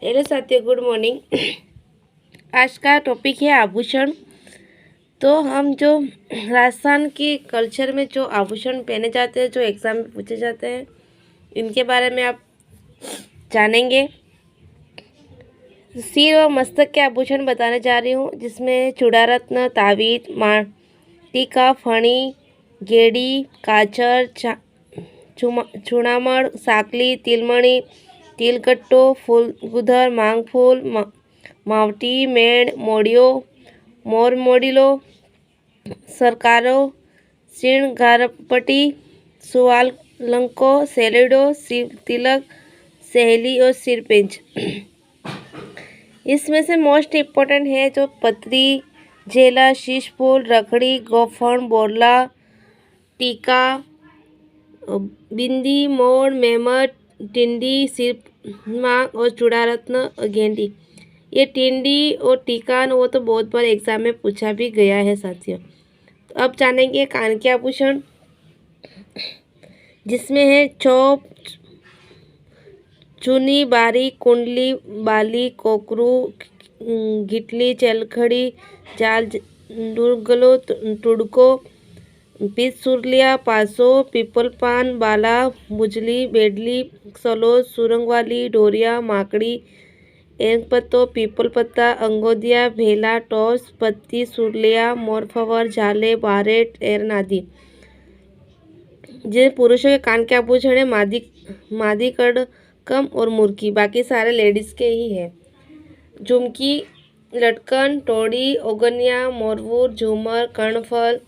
Hello साथियों, good morning. आज का टॉपिक है आभूषण। तो हम जो राजस्थान की कल्चर में जो आभूषण पहने जाते हैं, जो एग्ज़ाम में पूछे जाते हैं, इनके बारे में आप जानेंगे। सिर और मस्तक के आभूषण बताने जा रही हूँ, जिसमें चूड़ारत्न, ताबीज, टीका, फणी, गेड़ी, काचर, चूड़ामण, साकली, तिलमणी, तिलकट्टो, फूलगुधर, मांगफूल, मावटी, मेड़, मोड़ियो, मोर मोड़िलो, सरकारो, श्रृंगारपट्टी, सुवालंको, सेलेडो, शिव तिलक, सहेली और सिरपेंच। इसमें से मोस्ट इम्पोर्टेंट है जो पत्री, झेला, शीशफूल, रखड़ी, गोफन, बोरला, टीका, बिंदी, मोड़, मेमट, टिंडी, सिरमा और चूड़ारत्न और गेंडी। ये टिंडी और टीका वो तो बहुत बार एग्जाम में पूछा भी गया है साथियों। तो अब जानेंगे कान के आभूषण, जिसमें है चौप, चुनी, बारी, कुंडली, बाली, कोकरू, गिटली, चलखड़ी, जाल, डुगलो, टुडको, पीस, सुरलिया, पासो, पीपल पान, बाला, बुजली, बेडली, सलोज, सुरंगवाली, डोरिया, माकड़ी, एंगपत्तो, पीपल पत्ता, अंगोदिया, भेला, टॉस, पत्ती, सुरलिया, मोरफवर, झाले, बारेट, एरन आदि। जिन पुरुषों के कान के आभूषण है मादी, कड़कम और मुर्की, बाकी सारे लेडीज के ही है। झुमकी, लटकन, टोड़ी, ओगनिया, मोरवूर, झूमर, कर्णफल,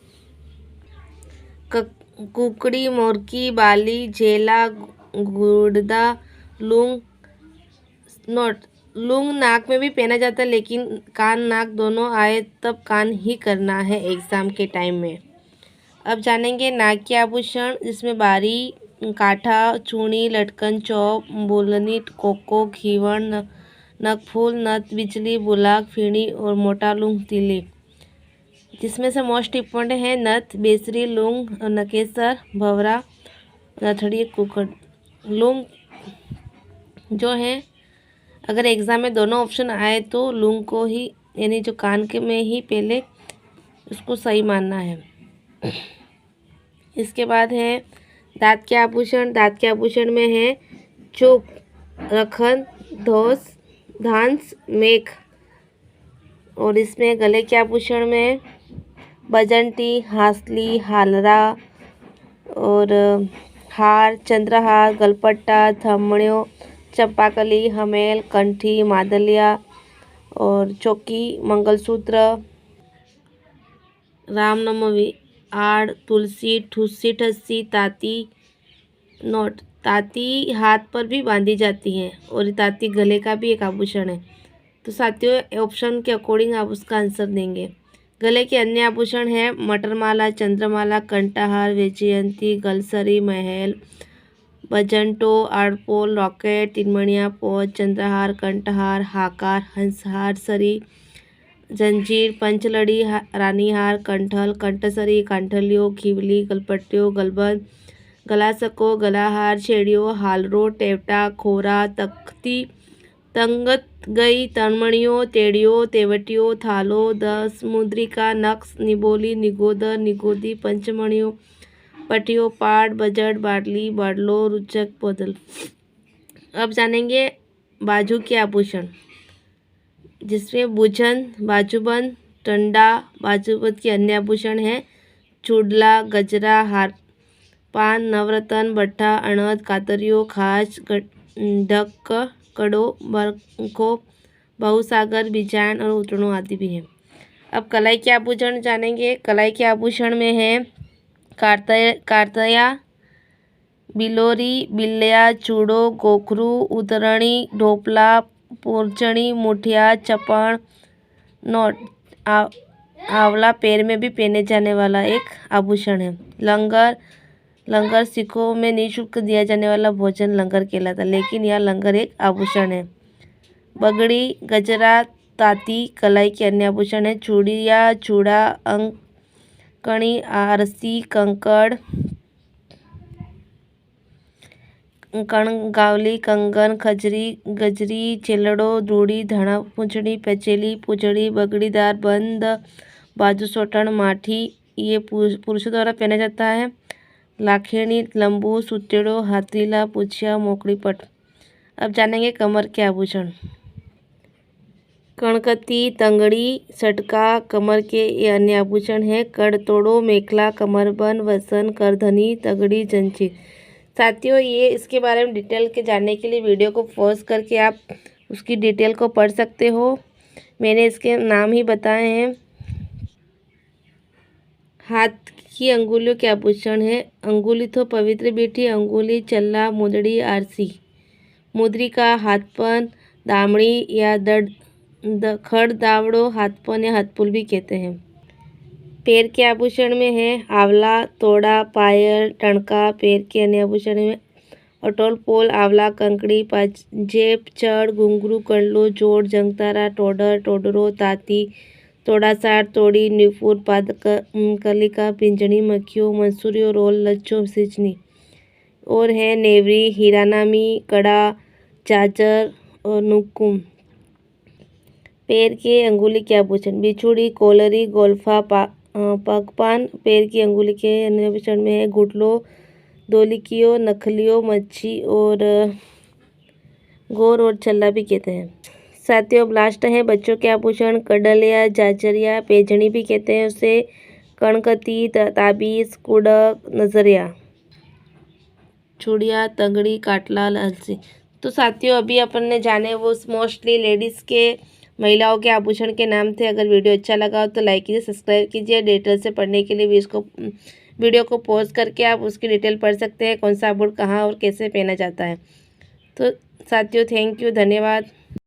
कुकड़ी, मोरकी, बाली, झेला, गुड़दा, लूंग, नोट। लूंग नाक में भी पहना जाता है, लेकिन कान नाक दोनों आए तब कान ही करना है एग्ज़ाम के टाइम में। अब जानेंगे नाक के आभूषण, जिसमें बारी, काठा, चूड़ी, लटकन, चौप, बुलनी, कोको, घीवण, नकफूल, नथ, बिजली, बुलाक, फीणी और मोटा लूंग, तिली। जिसमें से मोस्ट इम्पोर्टेंट है नथ, बेसरी, लूंग, नकेसर, भवरा, नथड़ी, कुकड़। लूंग जो है, अगर एग्ज़ाम में दोनों ऑप्शन आए तो लूंग को ही, यानी जो कान के में ही पहले उसको सही मानना है। इसके बाद है दांत के आभूषण। दांत के आभूषण में है चोक, रखन, धोस, धांस, मेख। और इसमें गले के आभूषण में बजंटी, हासली, हालरा और हार, चंद्रहार, गलपट्टा, थमड़ियों, चंपाकली, हमेल, कंठी, मादलिया और चौकी, मंगलसूत्र, रामनवमी, आड़, तुलसी, ठुस्सी, ठस्सी, ताती, नोट। ताती हाथ पर भी बांधी जाती है और ताती गले का भी एक आभूषण है। तो साथियों, ऑप्शन के अकॉर्डिंग आप उसका आंसर देंगे। गले के अन्य आभूषण है मटरमाला, चंद्रमाला, कंठाहार, वैजयंती, गलसरी, महल, बजंटो, आड़पोल, लॉकेट, तिनमणिया, पोज, चंद्रहार, कंठहार, हाकार, हंसहार, सरी, जंजीर, पंचलड़ी, रानीहार, कंठल, कंठसरी, कंठलियो, खिवली, गलपट्टियो, गलबंद, गलासको, गलाहार, छेड़ियो, हालरो, टेवटा, खोरा, तख्ती, तंगत गई, तनमणियों, टेड़ियों, तेवटियों, थालो, दस, मुद्रिका, नक्स, निबोली, निगोदर, निगोदी, पंचमणियों, पटियो, पाट, बजट, बाटली, बाडलो, रुचक, बदल। अब जानेंगे बाजू के आभूषण, जिसमें बुझन, बाजूबंद, टंडा। बाजूबंद के अन्य आभूषण है चूडला, गजरा, हार, पान, नवरत्न, बट्टा, अणद, कातरियो, खास, ढक, कड़ो, बरखो, बहुसागर, बिजान और उतरणों आदि भी है। अब कलाई के आभूषण जानेंगे। कलाई के आभूषण में है कारतया, बिलोरी, बिल्लिया, चूड़ो, गोखरू, उतरणी, ढोपला, पोरचणी, मुठिया, चपण, नोट। आंवला पैर में भी पहने जाने वाला एक आभूषण है। लंगर सिखों में निःशुल्क दिया जाने वाला भोजन लंगर कहलाता है, लेकिन यह लंगर एक आभूषण है। बगड़ी, गजरा, ताती कलाई के अन्य आभूषण है। चूड़िया, चूड़ा, अंकणी, आरसी, कंकड़, कणगावली, कंगन, खजरी, गजरी, चेलड़ो, रूड़ी, धड़ा पूंछड़ी, पचेली, पूंछड़ी, बगड़ीदार, बंद, बाजू सोटन, माठी ये पुरुषों द्वारा पहना जाता है। लाखेड़ी, लंबू, सुतेड़ो, हाथीला, पुछिया, मोकड़ी पट। अब जानेंगे कमर के आभूषण। कणकती, तंगड़ी, सटका कमर के ये अन्य आभूषण है। कड़तोड़ो, मेखला, कमरबंद, वसन, करधनी, तगड़ी, जंजीर। साथियों, ये इसके बारे में डिटेल के जानने के लिए वीडियो को पॉज करके आप उसकी डिटेल को पढ़ सकते हो। मैंने इसके नाम ही बताए हैं। हाथ की अंगुलियों के आभूषण है। अंगुली तो पवित्र बेटी, अंगुली, चल्ला, मुदड़ी, आरसी, मुद्रिका, हाथपन, दामड़ी या खड़ दावड़ो, हाथपन या हाथपुल भी कहते हैं। पैर के आभूषण में है आंवला, तोड़ा, पायल, टणका। पैर के अन्य आभूषण में अटोल, पोल, आंवला, कंकड़ी, पाजेब, चढ़, घुंघरू, कंडलो, जोड़, जंगतारा, टोडर, टोडरो, ताती, तोड़ासार, तोड़ी, न्यूपुर, कलिका, पिंजनी, मक्खियों, मंसूरियों, रोल, लच्छो, सिचनी। और है नेवरी, हीरानामी, कड़ा, चाचर और नुकुम। पैर के अंगुली के आभूषण बिछुड़ी, कोलरी, गोल्फा, पगपान। पैर की अंगुली के अन्य आभूषण में है घुटलो, दोलिकियो, नखलियो, मच्छी और गोर और छल्ला भी कहते हैं। साथियों, लास्ट है बच्चों के आभूषण कडलिया, जाचरिया, पेजनी भी कहते हैं उसे, कणकती, ताबीज, कुडक, नजरिया, चूड़िया, तंगड़ी, काटलाल, अलसी। तो साथियों, अभी अपन ने जाने वो मोस्टली लेडीज़ के महिलाओं के आभूषण के नाम थे। अगर वीडियो अच्छा लगा हो तो लाइक कीजिए, सब्सक्राइब कीजिए। डिटेल से पढ़ने के लिए भी इसको वीडियो को पॉज करके आप उसकी डिटेल पढ़ सकते हैं, कौन सा आभूषण कहाँ और कैसे पहना जाता है। तो साथियों, थैंक यू, धन्यवाद।